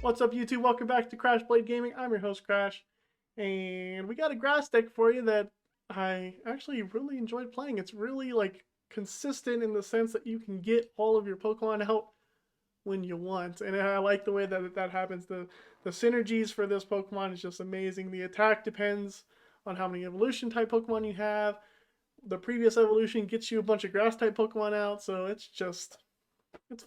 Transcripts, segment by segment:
What's up, YouTube? Welcome back to Crash Blade Gaming. I'm your host, Crash, and we got a grass deck for you that I actually really enjoyed playing. It's really consistent in the sense that you can get all of your Pokemon out when you want, and I like the way that happens. The synergies for this Pokemon is just amazing. The attack depends on how many evolution type Pokemon you have. The previous evolution gets you a bunch of grass type Pokemon out, so it's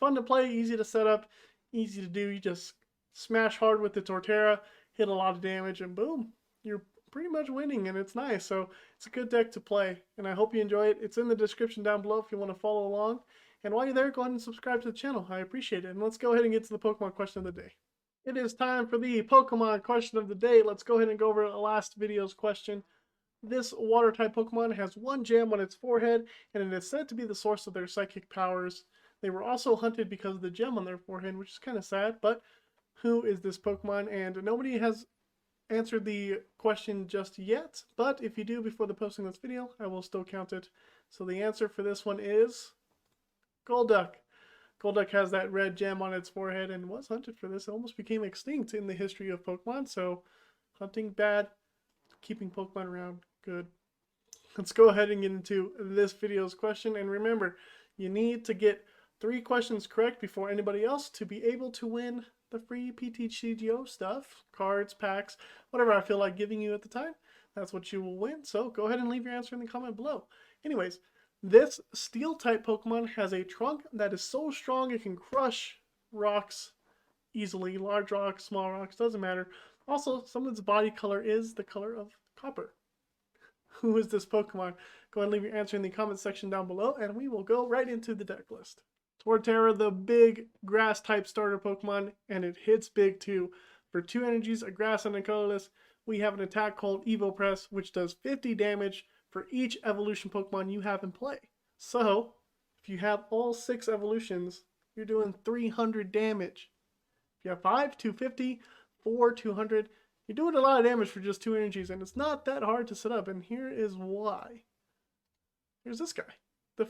fun to play, easy to set up, easy to do. You just smash hard with the Torterra, hit a lot of damage, and boom, you're pretty much winning, and it's nice. So it's a good deck to play, and I hope you enjoy it. It's in the description down below if you want to follow along. And while you're there, go ahead and subscribe to the channel. I appreciate it. And let's go ahead and get to the Pokemon question of the day. It is time for the Pokemon question of the day. Let's go ahead and go over the last video's question. This water-type Pokemon has one gem on its forehead, and it is said to be the source of their psychic powers. They were also hunted because of the gem on their forehead, which is kind of sad, but who is this Pokemon? And nobody has answered the question just yet, but if you do before the posting of this video, I will still count it. So the answer for this one is Golduck. Golduck has that red gem on its forehead and was hunted for this. It almost became extinct in the history of Pokemon, so hunting bad, keeping Pokemon around good. Let's go ahead and get into this video's question, and remember, you need to get 3 questions correct before anybody else to be able to win the free PTCGO stuff, cards, packs, whatever I feel like giving you at the time. That's what you will win. So go ahead and leave your answer in the comment below. Anyways, this steel type Pokemon has a trunk that is so strong it can crush rocks easily. Large rocks, small rocks, doesn't matter. Also, some of its body color is the color of copper. Who is this Pokemon? Go ahead and leave your answer in the comment section down below, and we will go right into the deck list. Torterra, the big grass type starter Pokemon, and it hits big too. For 2 energies, a grass and a colorless, we have an attack called Evo Press, which does 50 damage for each evolution Pokemon you have in play. So, if you have all 6 evolutions, you're doing 300 damage. If you have 5, 250, 4, 200, you're doing a lot of damage for just 2 energies, and it's not that hard to set up, and here is why. Here's this guy. The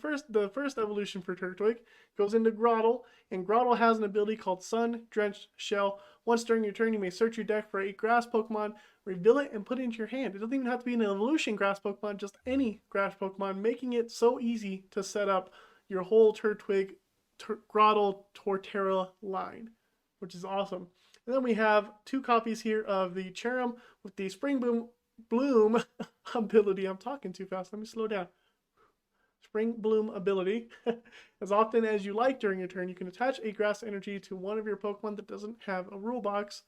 first evolution for Turtwig goes into Grotle, and Grotle has an ability called Sun Drenched Shell. Once during your turn, you may search your deck for a grass Pokemon, reveal it, and put it into your hand. It doesn't even have to be an evolution grass Pokemon, just any grass Pokemon, making it so easy to set up your whole Turtwig, Grotle, Torterra line, which is awesome. And then we have 2 copies here of the Cherrim with the Spring Bloom ability. I'm talking too fast. Let me slow down. Spring Bloom ability. As often as you like during your turn, you can attach a grass energy to one of your Pokemon that doesn't have a rule box,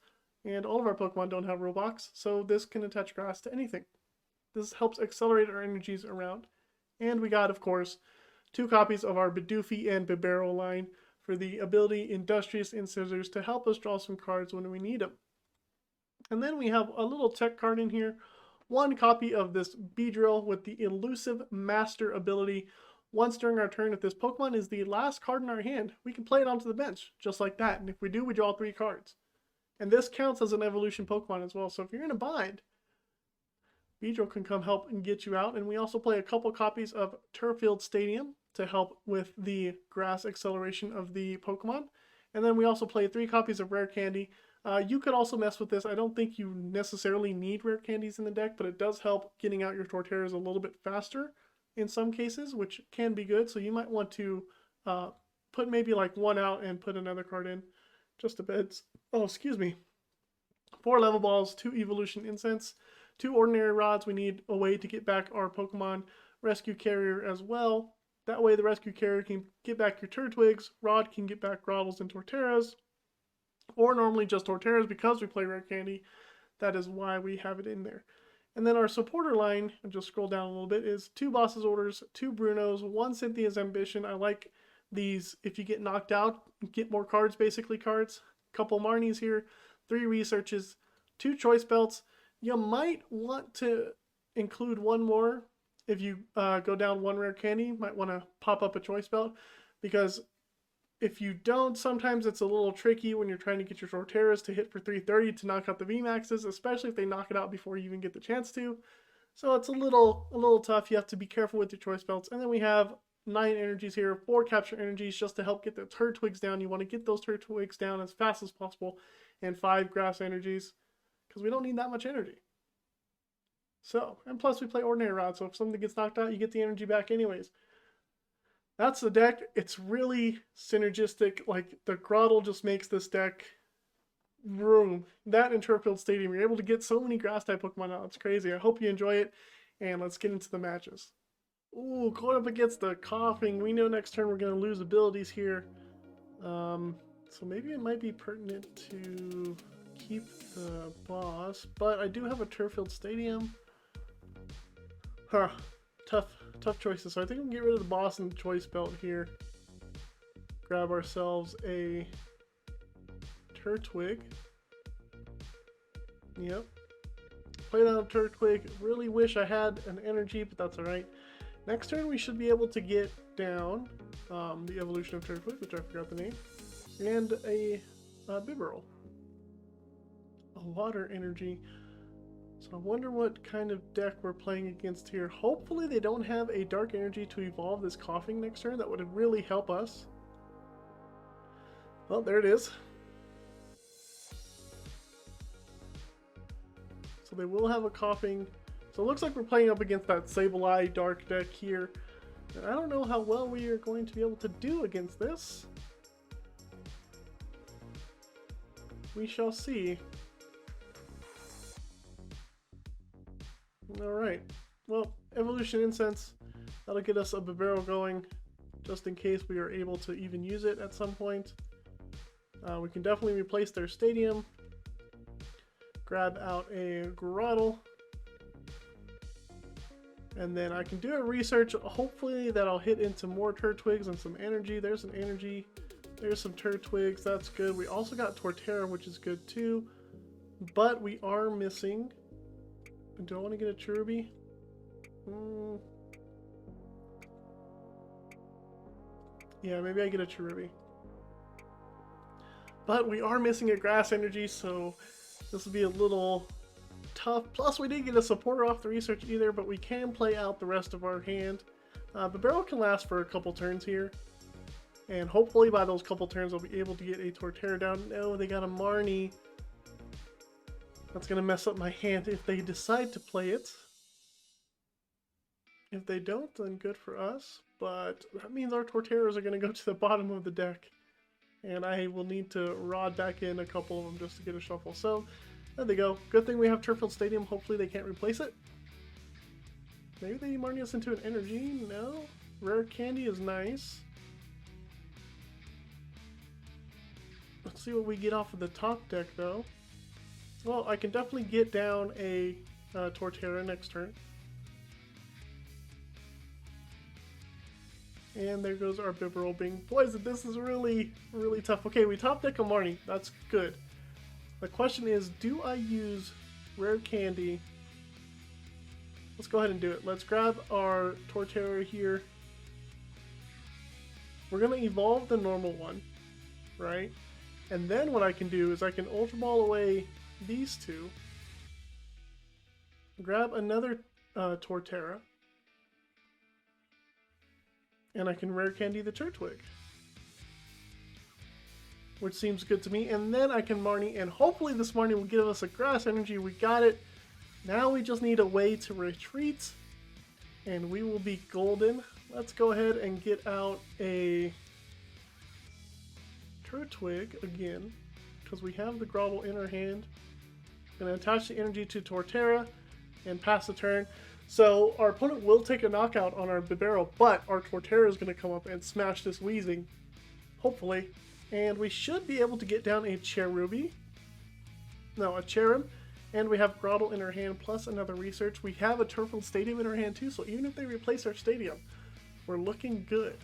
and all of our Pokemon don't have a rule box, so this can attach grass to anything. This helps accelerate our energies around. And we got, of course, 2 copies of our Bidoof and Bibarel line for the ability Industrious Incisors to help us draw some cards when we need them. And then we have a little tech card in here. 1 copy of this Beedrill with the Elusive Master ability. Once during our turn, if this Pokemon is the last card in our hand, we can play it onto the bench, just like that. And if we do, we draw 3 cards. And this counts as an evolution Pokemon as well. So if you're in a bind, Beedrill can come help and get you out. And we also play a couple copies of Turffield Stadium to help with the grass acceleration of the Pokemon. And then we also play 3 copies of Rare Candy. You could also mess with this. I don't think you necessarily need rare candies in the deck, but it does help getting out your Torterras a little bit faster in some cases, which can be good. So you might want to put maybe like 1 out and put another card in just a bit. Oh, excuse me. 4 level balls, 2 evolution incense, 2 ordinary rods. We need a way to get back our Pokemon Rescue Carrier as well. That way the Rescue Carrier can get back your Turtwigs, Rod can get back Grotles and Torterras, or normally just Torterras because we play Rare Candy. That is why we have it in there. And then our supporter line, and just scroll down a little bit, is 2 Boss's Orders, 2 Brunos, 1 Cynthia's Ambition. I like these. If you get knocked out, get more cards, basically cards. Couple Marnies here, 3 Researches, 2 Choice Belts. You might want to include 1 more. If you go down 1 Rare Candy, you might want to pop up a Choice Belt, because if you don't, sometimes it's a little tricky when you're trying to get your Torterras to hit for 330 to knock out the VMAXs, especially if they knock it out before you even get the chance to. So it's a little tough. You have to be careful with your Choice Belts. And then we have 9 energies here, 4 capture energies just to help get the Turtwigs down. You want to get those Turtwigs down as fast as possible and 5 grass energies, because we don't need that much energy. So, and plus we play Ordinary Rod, so if something gets knocked out, you get the energy back anyways. That's the deck. It's really synergistic. Like, the Grotle just makes this deck room. That in Turffield Stadium, you're able to get so many grass-type Pokemon out. It's crazy. I hope you enjoy it, and let's get into the matches. Ooh, going up against the Coughing. We know next turn we're going to lose abilities here. So maybe it might be pertinent to keep the boss, but I do have a Turffield Stadium. Huh. Tough choices. So I think we can get rid of the boss and the Choice Belt here. Grab ourselves a Turtwig. Yep. Play down a Turtwig. Really wish I had an energy, but that's alright. Next turn we should be able to get down the evolution of Turtwig, which I forgot the name, and a Bibarel. A water energy. So I wonder what kind of deck we're playing against here. Hopefully they don't have a dark energy to evolve this Coughing next turn. That would really help us. Well, there it is. So they will have a Coughing. So it looks like we're playing up against that Sableye dark deck here. And I don't know how well we are going to be able to do against this. We shall see. Alright, well, Evolution Incense, that'll get us a Bibarel going, just in case we are able to even use it at some point. We can definitely replace their stadium, grab out a Grotles, and then I can do a research, hopefully that'll hit into more Turtwigs and some energy. There's an energy, there's some Turtwigs, that's good. We also got Torterra, which is good too, but we are missing... Do I want to get a Cherubi? Yeah, maybe I get a Cherubi. But we are missing a grass energy, so this will be a little tough. Plus, we didn't get a supporter off the research either, but we can play out the rest of our hand. The barrel can last for a couple turns here. And hopefully by those couple turns, I'll be able to get a Torterra down. No, they got a Marnie. That's going to mess up my hand if they decide to play it. If they don't, then good for us. But that means our Torterras are going to go to the bottom of the deck. And I will need to rod back in a couple of them just to get a shuffle. So, there they go. Good thing we have Turffield Stadium. Hopefully they can't replace it. Maybe they Marnie us into an energy. No. Rare Candy is nice. Let's see what we get off of the top deck, though. Well, I can definitely get down a Torterra next turn. And there goes our Bibarel being poisoned. This is really, really tough. Okay, we top deck a Marnie. That's good. The question is, do I use Rare Candy? Let's go ahead and do it. Let's grab our Torterra here. We're going to evolve the normal one, right? And then what I can do is I can Ultra Ball away these two, grab another Torterra, and I can Rare Candy the Turtwig, which seems good to me. And then I can Marnie, and hopefully this Marnie will give us a grass energy. We got it. Now we just need a way to retreat, and we will be golden. Let's go ahead and get out a Turtwig again, because we have the Grotle in our hand. Going to attach the energy to Torterra and pass the turn. So our opponent will take a knockout on our Bibarel, but our Torterra is going to come up and smash this Weezing, hopefully. And we should be able to get down a Cherubi. No, a Cherrim. And we have Grotle in our hand, plus another research. We have a Turffield Stadium in our hand too, so even if they replace our stadium, we're looking good.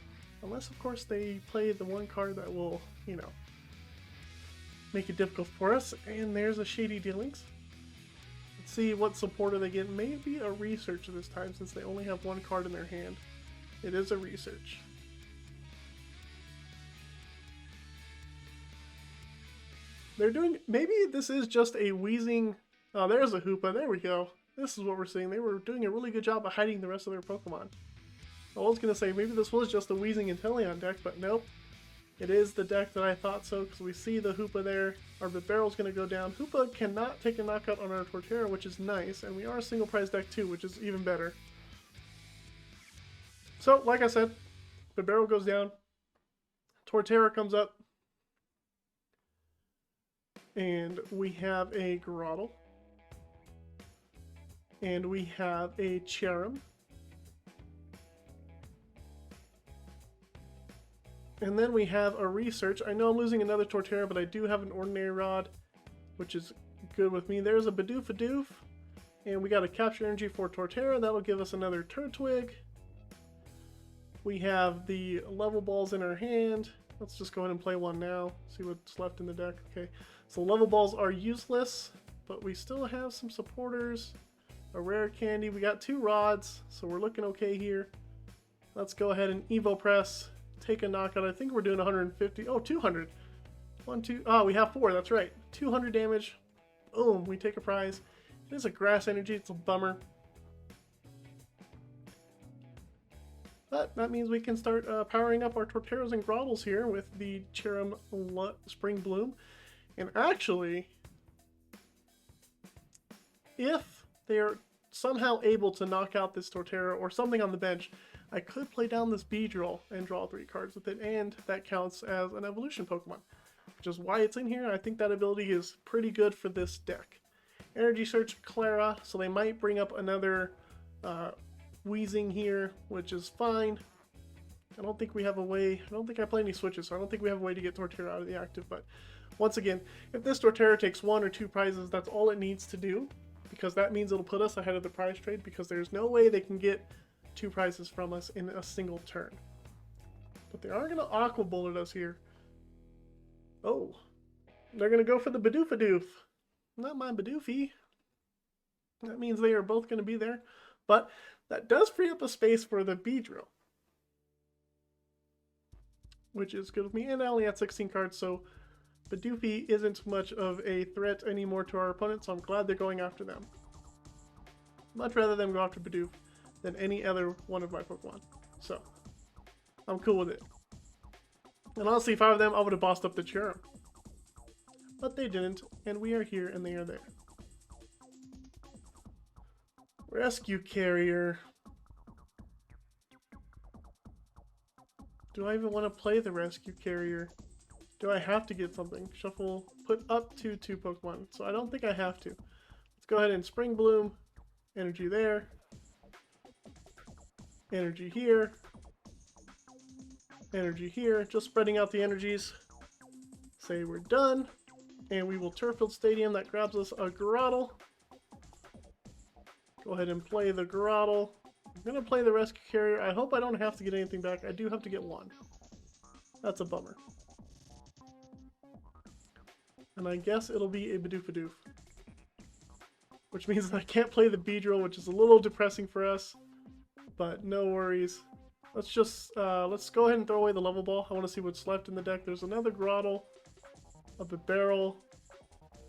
Unless, of course, they play the one card that will, you know, make it difficult for us. And there's a Shady Dealings. Let's see what supporter they get. Maybe a research this time, since they only have one card in their hand. It is a research. They're doing, maybe this is just a Weezing. Oh, there's a Hoopa. There we go. This is what we're seeing. They were doing a really good job of hiding the rest of their Pokemon. I was going to say, maybe this was just a Weezing Inteleon deck, but nope. It is the deck that I thought so, because we see the Hoopa there. Our Bibarel's going to go down. Hoopa cannot take a knockout on our Torterra, which is nice, and we are a single prize deck too, which is even better. So, like I said, Bibarel goes down. Torterra comes up. And we have a Grotles. And we have a Cherrim. And then we have a Research. I know I'm losing another Torterra, but I do have an Ordinary Rod, which is good with me. There's a Bidoof. And we got a Capture Energy for Torterra. That'll give us another Turtwig. We have the level balls in our hand. Let's just go ahead and play one now. See what's left in the deck. Okay, so level balls are useless, but we still have some supporters. A Rare Candy. We got 2 rods, so we're looking okay here. Let's go ahead and Evo Press. Take a knockout. I think we're doing 150. Oh, 200. 1, 2. Oh, we have 4. That's right. 200 damage. Boom. We take a prize. It is a Grass Energy. It's a bummer. But that means we can start powering up our Torterras and Grotles here with the Cherrim Spring Bloom. And actually, if they are somehow able to knock out this Torterra or something on the bench, I could play down this Beedrill and draw 3 cards with it, and that counts as an evolution Pokemon, which is why it's in here. I think that ability is pretty good for this deck. Energy Search Clara, so they might bring up another Weezing here, which is fine. I don't think we have a way, I don't think I play any switches, so I don't think we have a way to get Torterra out of the active, but once again, if this Torterra takes 1 or 2 prizes, that's all it needs to do, because that means it'll put us ahead of the prize trade, because there's no way they can get 2 prizes from us in a single turn. But they are going to Aqua Bullet us here. Oh, they're going to go for the Bidoof. Not my Bidoofy. That means they are both going to be there, but that does free up a space for the Beedrill, which is good with me, and I only had 16 cards, so Bidoof isn't much of a threat anymore to our opponent, so I'm glad they're going after them. Much rather them go after Bidoof than any other one of my Pokemon, so I'm cool with it. And honestly, if I were them, I would have bossed up the Cherrim, but they didn't, and we are here and they are there. Rescue Carrier. Do I even want to play the Rescue Carrier? Do I have to get something? Shuffle, put up to 2 Pokemon. So I don't think I have to. Let's go ahead and Spring Bloom. Energy there. Energy here. Energy here. Just spreading out the energies. Say we're done. And we will Turffield Stadium. That grabs us a Grotle. Go ahead and play the Grotle. I'm going to play the Rescue Carrier. I hope I don't have to get anything back. I do have to get 1. That's a bummer. And I guess it'll be a Bidoof. Which means that I can't play the Beedrill, which is a little depressing for us. But no worries. Let's just, let's go ahead and throw away the level ball. I want to see what's left in the deck. There's another Grotle, a Bibarel,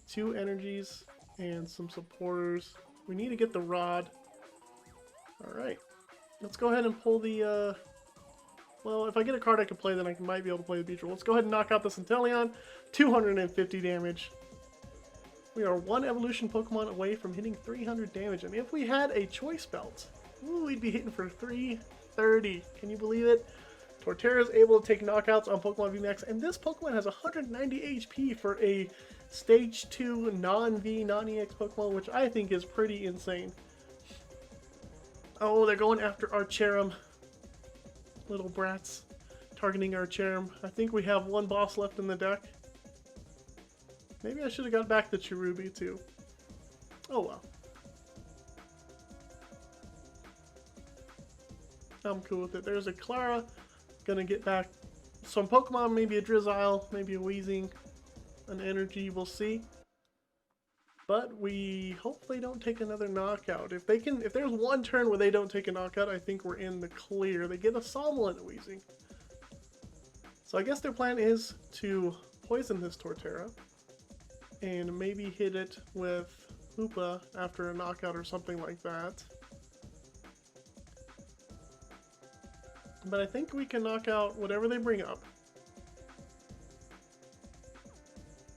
2 energies, and some supporters. We need to get the Rod. Alright. Let's go ahead and pull the, well, if I get a card I can play, then I might be able to play the Beedrill. Let's go ahead and knock out the Centellion. 250 damage. We are 1 evolution Pokemon away from hitting 300 damage. And if we had a Choice Belt, ooh, we'd be hitting for 330. Can you believe it? Torterra is able to take knockouts on Pokemon VMAX, and this Pokemon has 190 HP for a Stage 2 non-V, non-EX Pokemon, which I think is pretty insane. Oh, they're going after our Cherrim. Little brats targeting our Cherrim. I think we have 1 boss left in the deck. Maybe I should have got back the Cherubi too. Oh well. I'm cool with it. There's a Clara. Gonna get back some Pokemon, maybe a Drizzile, maybe a Weezing, an Energy, we'll see. But we hopefully don't take another knockout. If there's 1 turn where they don't take a knockout, I think we're in the clear. They get a Somnolent and a Weezing. So I guess their plan is to poison this Torterra and maybe hit it with Hoopa after a knockout or something like that. But I think we can knock out whatever they bring up.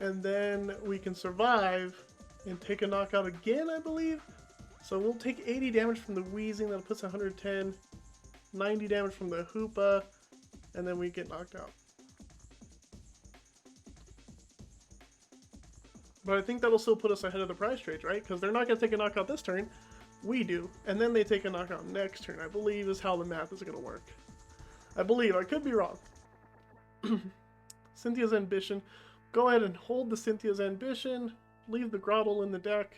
and then we can survive and take a knockout again, I believe. So we'll take 80 damage from the Wheezing, that'll put us 110, 90 damage from the Hoopa, and then we get knocked out. But I think that'll still put us ahead of the prize trades, right? Because they're not going to take a knockout this turn. We do. And then they take a knockout next turn, I believe is how the math is going to work. I believe. I could be wrong. Cynthia's Ambition. Go ahead and hold the Cynthia's Ambition. Leave the Grotle in the deck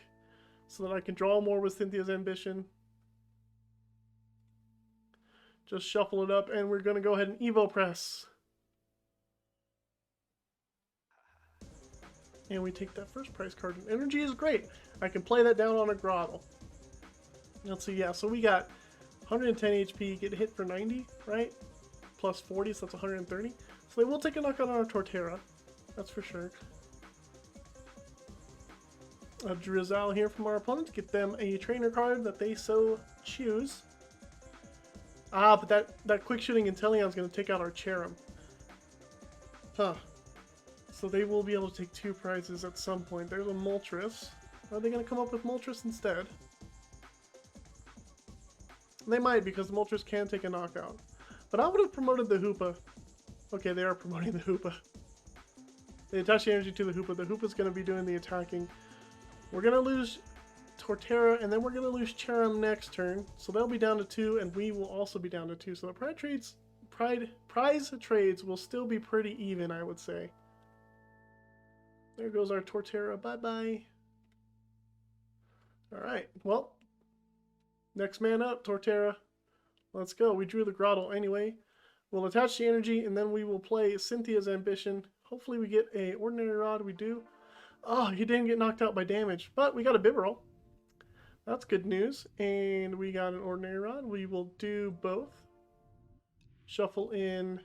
so that I can draw more with Cynthia's Ambition. Just shuffle it up, and we're going to go ahead and Evo Press. And we take that first prize card. And energy is great. I can play that down on a Grotle. Let's see, yeah, so we got 110 HP, get hit for 90, right? Plus 40, so that's 130. So they will take a knockout on our Torterra. That's for sure. A Drizzle here from our opponent. Get them a trainer card that they so choose. Ah, but that quick shooting Inteleon is going to take out our Cherrim. Huh. So they will be able to take 2 prizes at some point. There's a Moltres. Are they going to come up with Moltres instead? They might, because the Moltres can take a knockout. But I would have promoted the Hoopa. Okay, they are promoting the Hoopa. They attach the energy to the Hoopa. The Hoopa's going to be doing the attacking. We're going to lose Torterra, and then we're going to lose Cherrim next turn. So they'll be down to 2, and we will also be down to 2. So the prize trades will still be pretty even, I would say. There goes our Torterra. Bye-bye. Alright, well. Next man up, Torterra. Let's go. We drew the Grotle anyway. We'll attach the energy, and then we will play Cynthia's Ambition. Hopefully we get a Ordinary Rod. We do. Oh, he didn't get knocked out by damage, but we got a Bibarel. That's good news. And we got an Ordinary Rod. We will do both. Shuffle in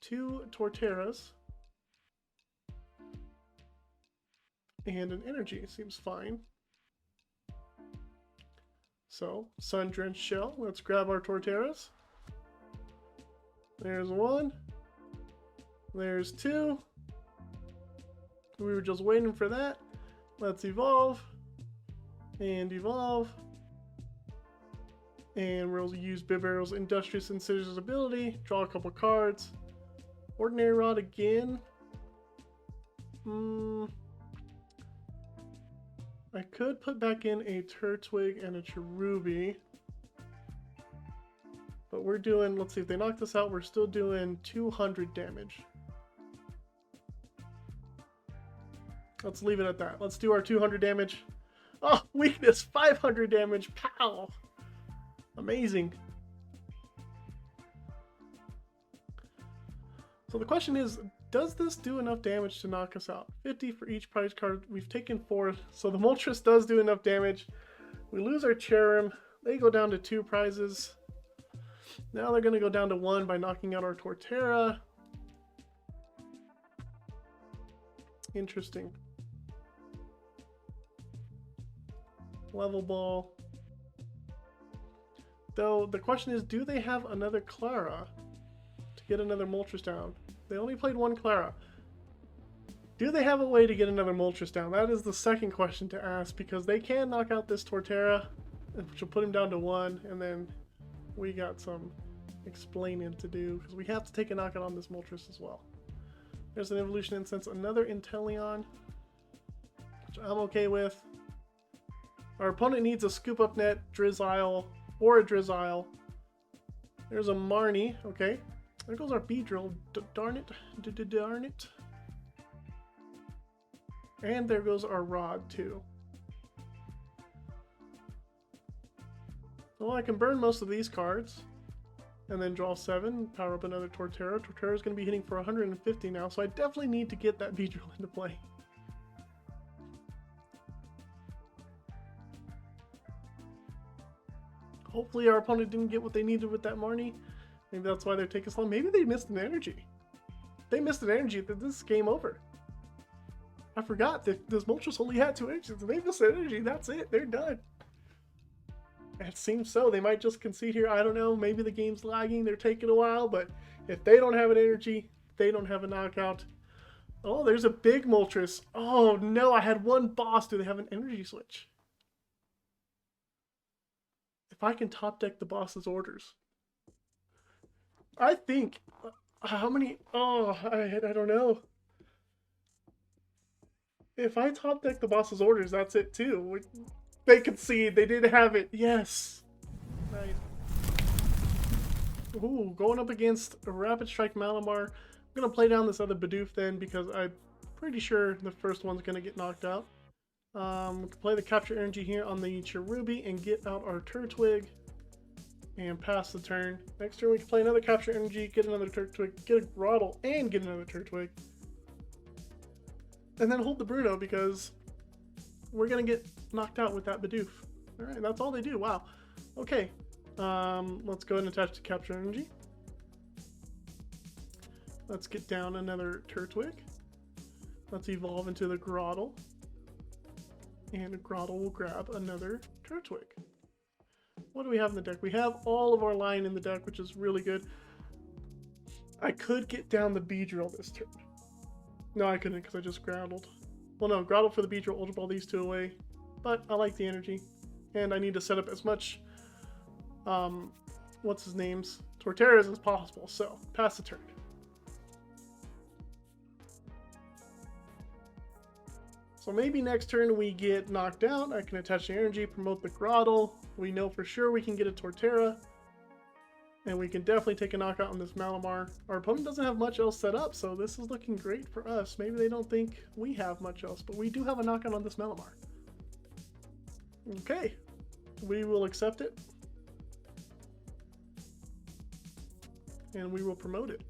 2 Torterras. And an energy. Seems fine. So, Sun-Drenched Shell. Let's grab our Torterras. There's 1. There's 2. We were just waiting for that. Let's evolve. And evolve. And we'll use Bibarel's Industrious Incisor's ability. Draw a couple cards. Ordinary Rod again. I could put back in a Turtwig and a Cherubi. But we're doing, let's see, if they knock this out, we're still doing 200 damage. Let's leave it at that. Let's do our 200 damage. Oh, weakness, 500 damage. Pow! Amazing. So the question is, does this do enough damage to knock us out? 50 for each prize card. We've taken 4, so the Moltres does do enough damage. We lose our Cherrim. They go down to 2 prizes. Now they're going to go down to 1 by knocking out our Torterra. Interesting. Level Ball. Though the question is, do they have another Clara to get another Moltres down? They only played 1 Clara. Do they have a way to get another Moltres down? That is the second question to ask, because they can knock out this Torterra, which will put him down to 1, and then we got some explaining to do, because we have to take a knockout on this Moltres as well. There's an Evolution Incense, another Inteleon, which I'm okay with. Our opponent needs a Scoop Up Net, Drizzle, or a Drizzle. There's a Marnie, okay. There goes our Beedrill, darn it, darn it. And there goes our Rod too. So I can burn most of these cards, and then draw 7, power up another Torterra. Torterra is going to be hitting for 150 now, so I definitely need to get that Beedrill into play. Hopefully our opponent didn't get what they needed with that Marnie. Maybe that's why they're taking so long. Maybe they missed an energy. If they missed an energy, then this is game over. I forgot that this Moltres only had 2 energies. If they missed an energy, that's it. They're done. It seems so. They might just concede here. I don't know. Maybe the game's lagging. They're taking a while. But if they don't have an energy, they don't have a knockout. Oh, there's a big Moltres. Oh no, I had one boss. Do they have an energy switch? If I can top deck the boss's orders. I think... how many... oh, I don't know. If I top deck the boss's orders, that's it too. They concede. They did have it. Yes. Nice. Ooh, going up against a Rapid Strike Malamar. I'm going to play down this other Bidoof then because I'm pretty sure the first one's going to get knocked out. We can play the Capture Energy here on the Cherubi and get out our Turtwig and pass the turn. Next turn we can play another Capture Energy, get another Turtwig, get a Grottle, and get another Turtwig. And then hold the Bruno because we're going to get knocked out with that Bidoof. Alright, that's all they do. Wow. Okay. Let's go ahead and attach the Capture Energy. Let's get down another Turtwig. Let's evolve into the Grottle. And Grottle will grab another Turtwig. What do we have in the deck? We have all of our line in the deck, which is really good. I could get down the Beedrill this turn. No, I couldn't because I just Grottled. Well, no, Grottle for the Beedrill, Ultra Ball these two away. But I like the energy. And I need to set up as much, what's his name's? Torterras as possible. So, pass the turn. So maybe next turn we get knocked out. I can attach the energy, promote the Grottle. We know for sure we can get a Torterra. And we can definitely take a knockout on this Malamar. Our opponent doesn't have much else set up, so this is looking great for us. Maybe they don't think we have much else, but we do have a knockout on this Malamar. Okay, we will accept it. And we will promote it.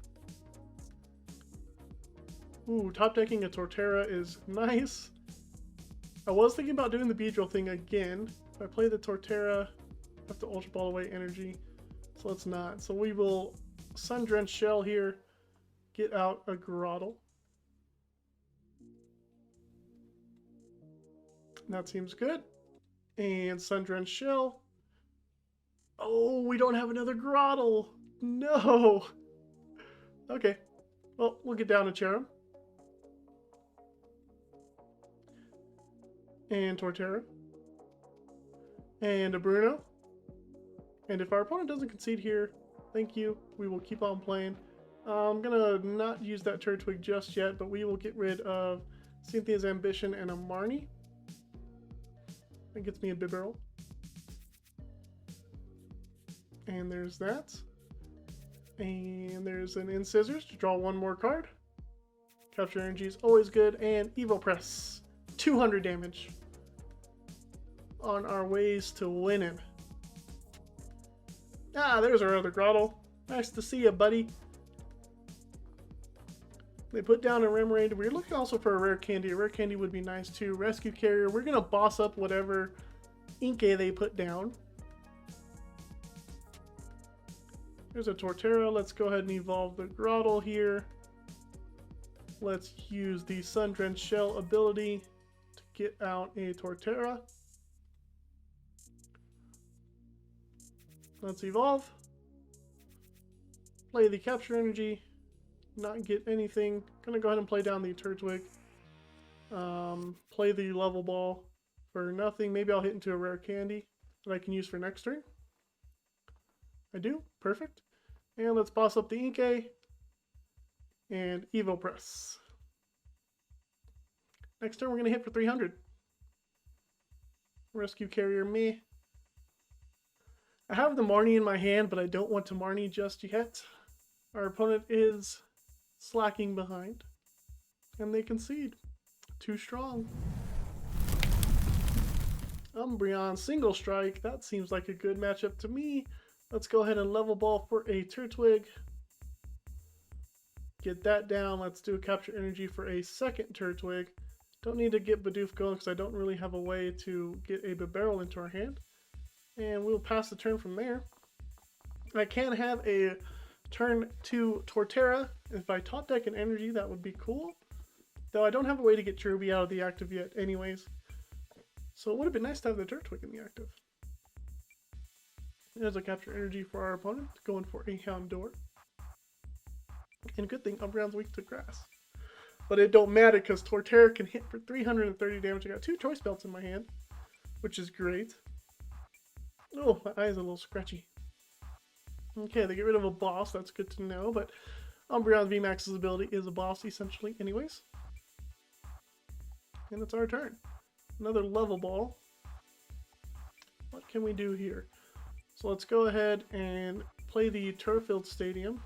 Ooh, top decking a Torterra is nice. I was thinking about doing the Beedrill thing again. If I play the Torterra, I have to Ultra Ball away energy. So let's not. So we will Sun Drenched Shell here, get out a Grottle. That seems good. And Sun Drenched Shell. Oh, we don't have another Grottle. No. Okay. Well, we'll get down to Cherrim. And Torterra. And a Bruno. And if our opponent doesn't concede here, thank you. We will keep on playing. I'm going to not use that Turtwig just yet, but we will get rid of Cynthia's Ambition and a Marnie. That gets me a Bibarel. And there's that. And there's an Incisors to draw one more card. Capture Energy is always good. And Evo Press. 200 damage. On our ways to winning. Ah, there's our other Grottle. Nice to see you, buddy. They put down a Remoraid. We're looking also for a Rare Candy. A Rare Candy would be nice too. Rescue Carrier. We're going to boss up whatever Inkay they put down. There's a Torterra. Let's go ahead and evolve the Grottle here. Let's use the Sun Drenched Shell ability to get out a Torterra. Let's evolve. Play the Capture Energy. Not get anything. Gonna go ahead and play down the Turtwig. Play the Level Ball for nothing. Maybe I'll hit into a Rare Candy that I can use for next turn. I do. Perfect. And let's boss up the Inkay. And Evo Press. Next turn we're gonna hit for 300. Rescue Carrier me. I have the Marnie in my hand, but I don't want to Marnie just yet. Our opponent is slacking behind. And they concede. Too strong. Umbreon Single Strike. That seems like a good matchup to me. Let's go ahead and Level Ball for a Turtwig. Get that down. Let's do a Capture Energy for a second Turtwig. Don't need to get Bidoof going because I don't really have a way to get a Bibarel into our hand. And we'll pass the turn from there. I can have a turn to Torterra. If I top deck an energy, that would be cool. Though I don't have a way to get Cherubi out of the active yet anyways. So it would have been nice to have the Turtwig in the active. There's a Capture Energy for our opponent, going for a Houndour. And good thing Umbreon's weak to grass. But it don't matter because Torterra can hit for 330 damage. I got 2 Choice Belts in my hand, which is great. Oh, my eye is a little scratchy. Okay, they get rid of a boss. That's good to know, but Umbreon VMAX's ability is a boss, essentially, anyways. And it's our turn. Another level ball. What can we do here? So let's go ahead and play the Turffield Stadium.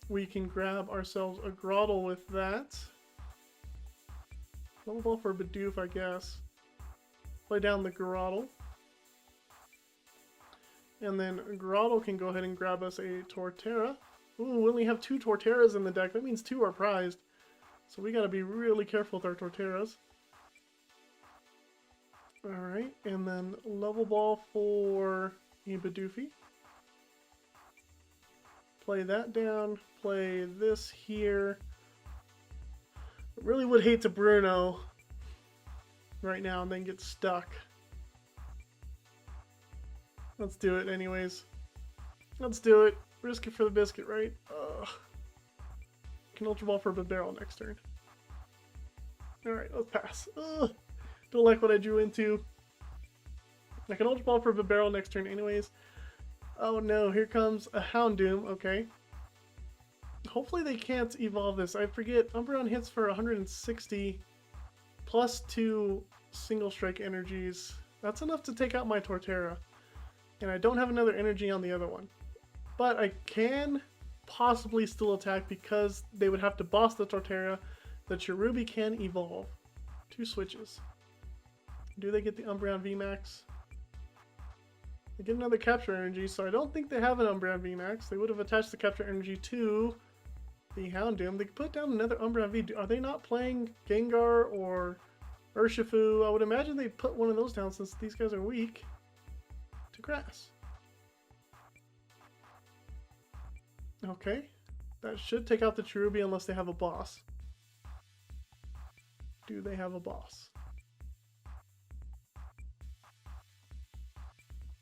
We can grab ourselves a Grotle with that. Level ball for Bidoof, I guess. Play down the Grotle. And then Grotle can go ahead and grab us a Torterra. Ooh, we only have 2 Torterras in the deck. That means 2 are prized. So we gotta be really careful with our Torterras. Alright, and then level ball for a Bidoofy. Play that down, play this here. I really would hate to Bruno right now and then get stuck. Let's do it anyways. Let's do it. Risk it for the biscuit, right? Ugh. Can Ultra Ball for Bibarel next turn. Alright, let's pass. Ugh. Don't like what I drew into. I can Ultra Ball for Bibarel next turn anyways. Oh no, here comes a Houndoom. Okay. Hopefully they can't evolve this. I forget, Umbreon hits for 160 plus 2 single strike energies. That's enough to take out my Torterra. And I don't have another energy on the other one. But I can possibly still attack because they would have to boss the Torterra. The Cherubi can evolve. 2 switches. Do they get the Umbreon VMAX? They get another capture energy, so I don't think they have an Umbreon VMAX. They would have attached the capture energy to the Houndoom. They could put down another Umbreon V. Are they not playing Gengar or Urshifu? I would imagine they'd put one of those down since these guys are weak to grass. Okay. That should take out the Cherubi unless they have a boss. Do they have a boss?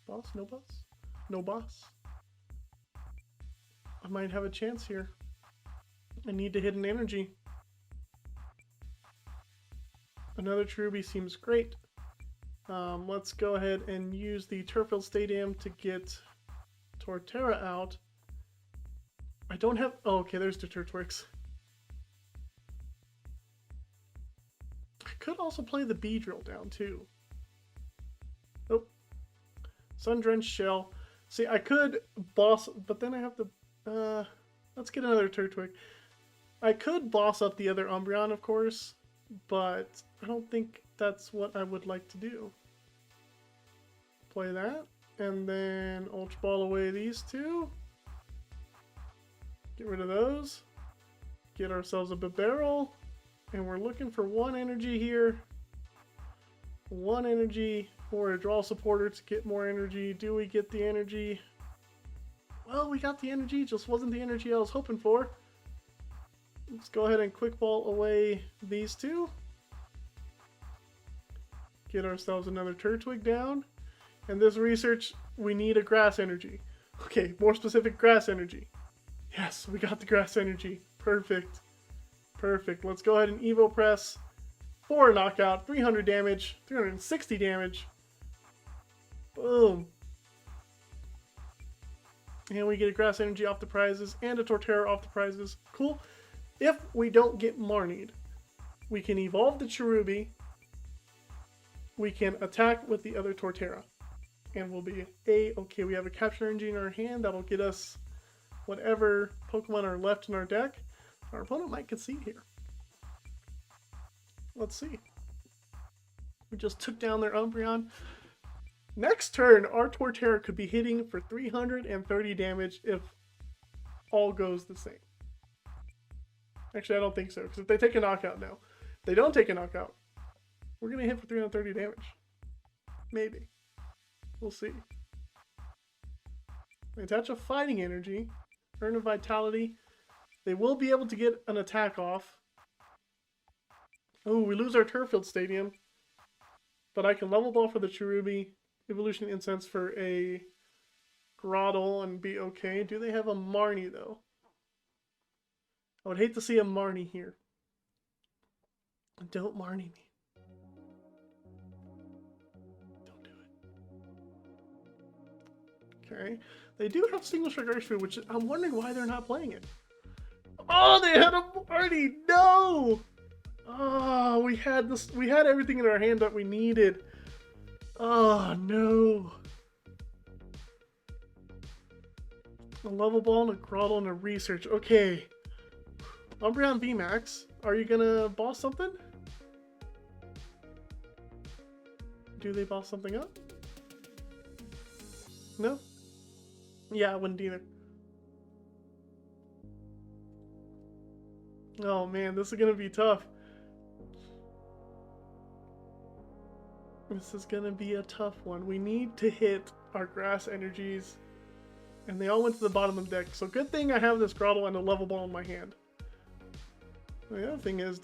Boss? No boss? No boss? I might have a chance here. I need to hit an energy. Another Cherubi seems great. Let's go ahead and use the Turffield Stadium to get Torterra out. I don't have... Oh, okay, there's the Turtwigs. I could also play the Beedrill down, too. Oh. Sun-Drenched Shell. See, I could boss... But then I have to... let's get another Turtwig. I could boss up the other Umbreon, of course, but I don't think that's what I would like to do. Play that, and then Ultra Ball away these 2. Get rid of those. Get ourselves a Bibarel, and we're looking for 1 energy here. 1 energy for a draw supporter to get more energy. Do we get the energy? Well, we got the energy, just wasn't the energy I was hoping for. Let's go ahead and quick ball away these 2. Get ourselves another Turtwig down. And this research, we need a grass energy. Okay, more specific, grass energy. Yes, we got the grass energy. Perfect. Perfect. Let's go ahead and Evo Press for a knockout. 300 damage, 360 damage. Boom. And we get a grass energy off the prizes and a Torterra off the prizes. Cool. If we don't get Marnied, we can evolve the Cherubi. We can attack with the other Torterra. And we'll be okay. We have a capture energy in our hand. That'll get us whatever Pokemon are left in our deck. Our opponent might concede here. Let's see. We just took down their Umbreon. Next turn, our Torterra could be hitting for 330 damage if all goes the same. Actually, I don't think so, because if they take a knockout now, they don't take a knockout, we're going to hit for 330 damage. Maybe. We'll see. They attach a fighting energy, earn a vitality. They will be able to get an attack off. Oh, we lose our Turffield Stadium. But I can level ball for the Cherubi, Evolution Incense for a Grotle, and be okay. Do they have a Marnie, though? I would hate to see a Marnie here. Don't Marnie me. Don't do it. Okay. They do have single strike ice food, which I'm wondering why they're not playing it. Oh, they had a Marnie! No! Oh, we had everything in our hand that we needed. Oh no. A level ball and a Grottle and a research. Okay. Umbreon VMAX, are you gonna boss something? Do they boss something up? No? Yeah, I wouldn't either. Oh man, this is gonna be tough. This is gonna be a tough one. We need to hit our grass energies. And they all went to the bottom of the deck. So good thing I have this Grottle and a level ball in my hand. The other thing is,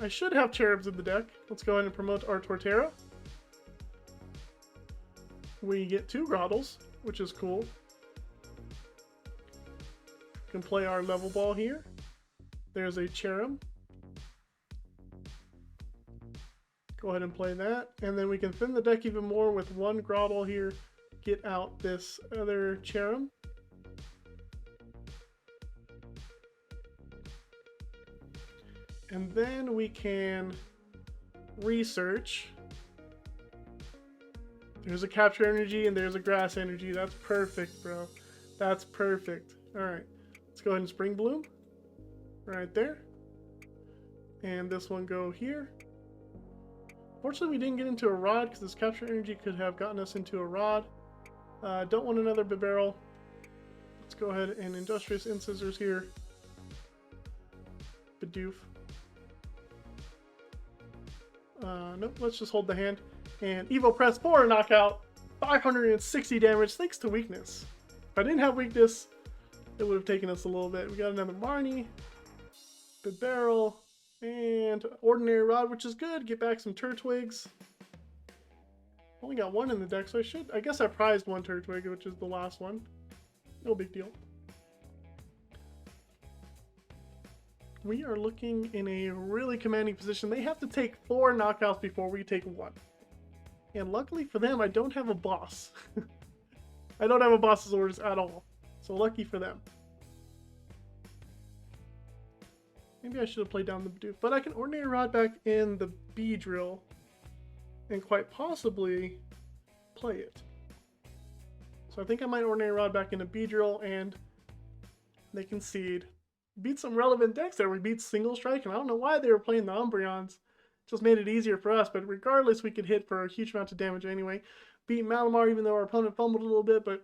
I should have Cherubs in the deck. Let's go ahead and promote our Torterra. We get 2 Grotles, which is cool. We can play our level ball here. There's a Cherrim. Go ahead and play that. And then we can thin the deck even more with 1 Grottle here. Get out this other Cherrim. And then we can research. There's a capture energy and there's a grass energy. That's perfect, bro. That's perfect. Alright. Let's go ahead and Spring Bloom. Right there. And this one go here. Fortunately, we didn't get into a Rod because this capture energy could have gotten us into a Rod. Don't want another Bibarel. Let's go ahead and Industrious Incisors here. Bidoof. Nope, let's just hold the hand. And Evo Press 4 knockout. 560 damage thanks to weakness. If I didn't have weakness, it would have taken us a little bit. We got another Marnie, Bibarel, and Ordinary Rod, which is good. Get back some Turtwigs. Only got 1 in the deck, so I guess I prized 1 Turtwig, which is the last one. No big deal. We are looking in a really commanding position. They have to take 4 knockouts before we take 1. And luckily for them, I don't have a boss. I don't have a boss's orders at all. So lucky for them. Maybe I should have played down the Bidoof, but I can Ordinary Rod back in the Beedrill and quite possibly play it. So I think I might Ordinary Rod back into Beedrill and they concede. Beat some relevant decks there. We beat Single Strike, and I don't know why they were playing the Umbreons. Just made it easier for us, but regardless, we could hit for a huge amount of damage anyway. Beat Malamar, even though our opponent fumbled a little bit, but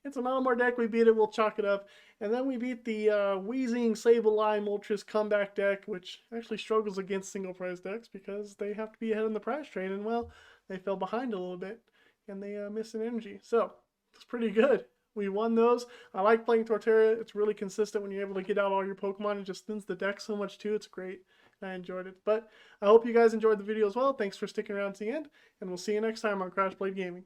it's a Malamar deck. We beat it. We'll chalk it up. And then we beat the Wheezing Sableye Moltres comeback deck, which actually struggles against single prize decks because they have to be ahead in the prize train. And, well, they fell behind a little bit, and they missed an energy. So, it's pretty good. We won those. I like playing Torterra. It's really consistent when you're able to get out all your Pokemon. It just thins the deck so much, too. It's great. I enjoyed it. But I hope you guys enjoyed the video as well. Thanks for sticking around to the end, and we'll see you next time on Crash Blade Gaming.